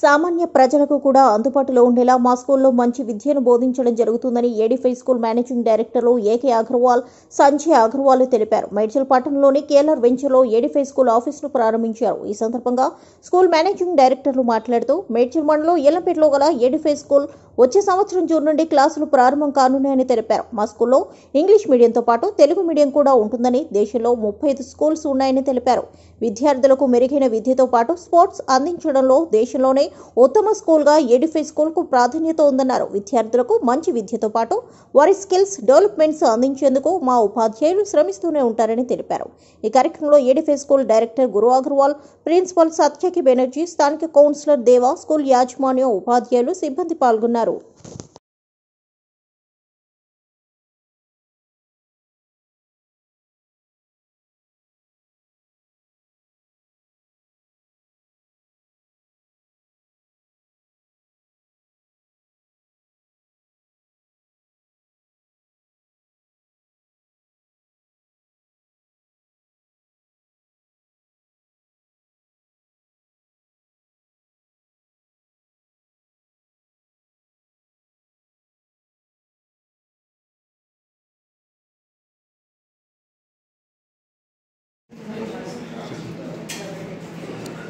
సామాన్య ప్రజలకు కూడా అందుబాటులో ఉండేలా మా స్కూల్లో మంచి విద్యను బోధించడం జరుగుతుందని ఏడిఫై స్కూల్ మేనేజింగ్ డైరెక్టర్లు ఏకే అగర్వాల్, సంజయ్ అగర్వాల్ తెలిపారు. మేడ్చల్ పట్టణంలోని కేఎల్ఆర్ వెంచర్లో ఏడిఫై స్కూల్ ఆఫీసును ప్రారంభించారు. ఈ సందర్భంగా స్కూల్ మేనేజింగ్ డైరెక్టర్లు మాట్లాడుతూ మేడ్చల్ మండలం ఎల్లంపేటలో గల ఏడిఫై స్కూల్ వచ్చే సంవత్సరం జూన్ నుండి క్లాసులు ప్రారంభం కానున్నాయని తెలిపారు. మా స్కూల్లో ఇంగ్లీష్ మీడియంతో పాటు తెలుగు మీడియం కూడా ఉంటుందని, దేశంలో 35 స్కూల్స్ ఉన్నాయని తెలిపారు. విద్యార్థులకు మెరుగైన విద్యతో పాటు స్పోర్ట్స్ అందించడంలో దేశంలోనే ఉత్తమ స్కూల్గా ఏడిఫై స్కూల్కు ప్రాధాన్యత ఉందన్నారు. విద్యార్థులకు మంచి విద్యతో పాటు వారి స్కిల్స్ డెవలప్మెంట్స్ అందించేందుకు మా ఉపాధ్యాయులు శ్రమిస్తూనే ఉంటారని తెలిపారు. ఈ కార్యక్రమంలో Edify school director Guru Agarwal, principal Satyaki Banerjee, స్థానిక కౌన్సిలర్ దేవా, స్కూల్ యాజమాన్యం, ఉపాధ్యాయులు, సిబ్బంది పాల్గొన్నారు.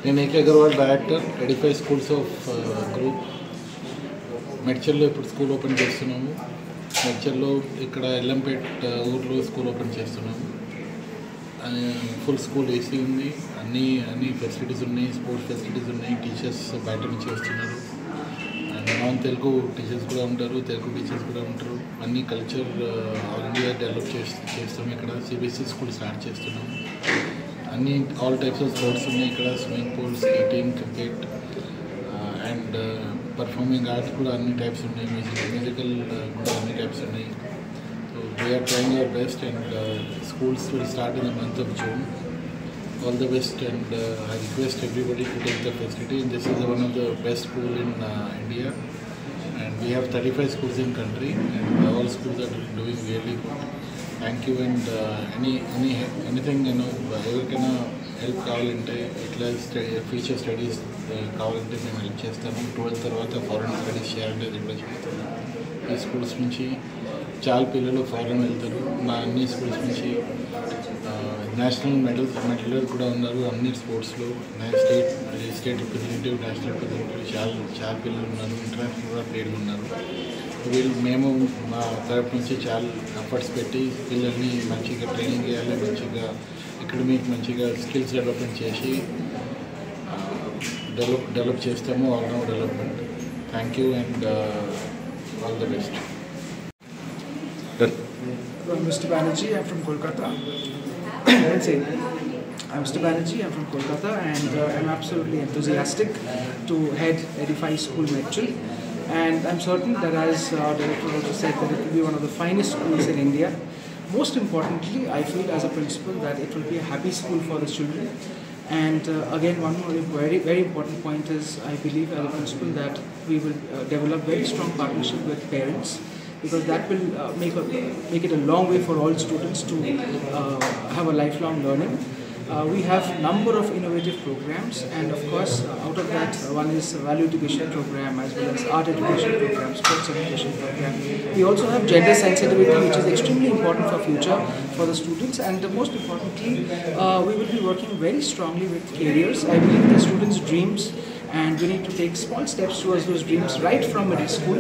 నేను AK Agarwal, director, Edify schools of group. మెడ్చల్లో ఇప్పుడు స్కూల్ ఓపెన్ చేస్తున్నాము. మెడ్చల్లో ఇక్కడ ఎల్లంపేట్ ఊర్లో స్కూల్ ఓపెన్ చేస్తున్నాము. ఫుల్ స్కూల్ ఏసీ ఉంది, అన్ని ఫెసిలిటీస్ ఉన్నాయి, స్పోర్ట్స్ ఫెసిలిటీస్ ఉన్నాయి. టీచర్స్ బయట నుంచి వస్తున్నారు. అండ్ నాన్ తెలుగు టీచర్స్ కూడా ఉంటారు, తెలుగు టీచర్స్ కూడా ఉంటారు. అన్ని కల్చర్ ఆల్ ఇండియా డెవలప్ చేస్తాము. ఇక్కడ సిబిఎస్ఈ స్కూల్ స్టార్ట్ చేస్తున్నాము. అన్ని ఆల్ టైప్స్ ఆఫ్ స్పోర్ట్స్ ఉన్నాయి ఇక్కడ. Swimming pool, skating, cricket and performing arts కూడా అన్ని టైప్స్ ఉన్నాయి. మ్యూజికల్ కూడా అన్ని టైప్స్ ఉన్నాయి. So we are trying our best and schools will start in the month of June. All the best, and I request everybody to take the facility. And this is one of the best schools in India, and we have 35 schools in country, and all schools are doing really good. Thank you. And anything ఎవరికైనా help కావాలంటే ఇట్లా future studies కావాలంటే మేము help చేస్తాము. 12th తర్వాత foreign studies చేయాలంటే అది కూడా చేస్తాము. ఈ స్కూల్స్ నుంచి చాలా పిల్లలు ఫారెన్ వెళ్తారు. మా అన్ని స్కూల్స్ నుంచి నేషనల్ మెడలర్ కూడా ఉన్నారు. అన్ని స్పోర్ట్స్లో స్టేట్ రిప్రజెంటేటివ్, నేషనల్ రిప్రజెంటేటివ్ చాలా పిల్లలు ఉన్నారు. ఇంటర్నేషనల్ కూడా ప్లేయర్లు ఉన్నారు. మేము మా తరపు నుంచి చాలా ఎఫర్ట్స్ పెట్టి పిల్లల్ని మంచిగా ట్రైనింగ్ చేయాలి, మంచిగా అకాడమిక్ మంచిగా స్కిల్స్ డెవలప్మెంట్ చేసి డెవలప్ చేస్తాము. All round development. Thank you and all the best. Mr. Banerjee, I'm from Kolkata. I'm Mr. Banerjee, I'm from Kolkata, and I'm absolutely enthusiastic to head Edify School Medchal. And I'm certain that, as our director also said, that it will be one of the finest schools in India. Most importantly, I feel as a principal that it will be a happy school for the children. And again, one more very, very important point is, I believe as a principal that we will develop very strong partnership with parents, because that will make it a long way for all students to have a lifelong learning. We have number of innovative programs, and of course out of that one is value education program, as well as art education program, sports education program. We also have gender sensitivity, which is extremely important for future for the students. And most importantly, we will be working very strongly with careers. I believe the students' dreams, and we need to take small steps towards those dreams right from middle school,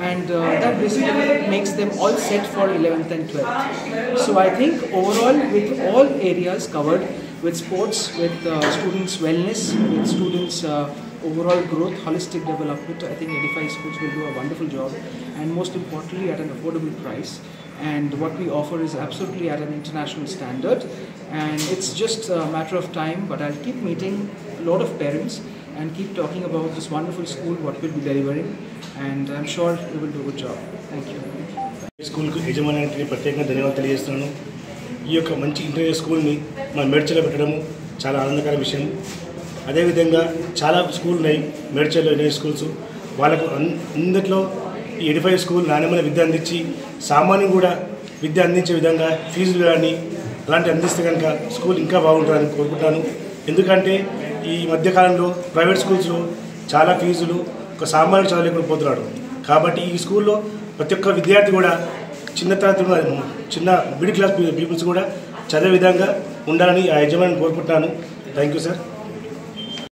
and that basically makes them all set for 11th and 12th. So I think overall, with all areas covered, with sports, with students' wellness, with students' overall growth, holistic development, I think Edify Schools will do a wonderful job, and most importantly at an affordable price. And what we offer is absolutely at an international standard, and it's just a matter of time, but I'll keep meeting a lot of parents and keep talking about this wonderful school, what we'll be delivering, and I'm sure we will do a good job. Thank you. School యజమానికి ప్రత్యేకంగా ధన్యవాదాలు తెలియజేస్తున్నాను. ఈ యొక్క మంచి international స్కూల్ని మన మేడ్చల్లో పెట్టడము చాలా ఆనందకర విషయం. అదేవిధంగా చాలా స్కూల్ ఉన్నాయి మేడ్చల్లో, ఇంటర్నేషనల్ స్కూల్స్. వాళ్ళకు అందరిలో ఈ ఎడిఫై స్కూల్ నాణ్యమైన విద్య అందించి సామాన్యం కూడా విద్య అందించే విధంగా ఫీజులు కానీ అలాంటివి అందిస్తే కనుక స్కూల్ ఇంకా బాగుంటుందని కోరుకుంటాను. ఎందుకంటే ఈ మధ్యకాలంలో ప్రైవేట్ స్కూల్స్లో చాలా ఫీజులు, ఒక సామాన్యుడు చదవలేకుండా పోతున్నాడు. కాబట్టి ఈ స్కూల్లో ప్రతి ఒక్క విద్యార్థి కూడా చిన్న మిడిల్ క్లాస్ పీపుల్స్ కూడా చదివే విధంగా ఉండాలని ఆ యజమానిని కోరుకుంటున్నాను. Thank you sir.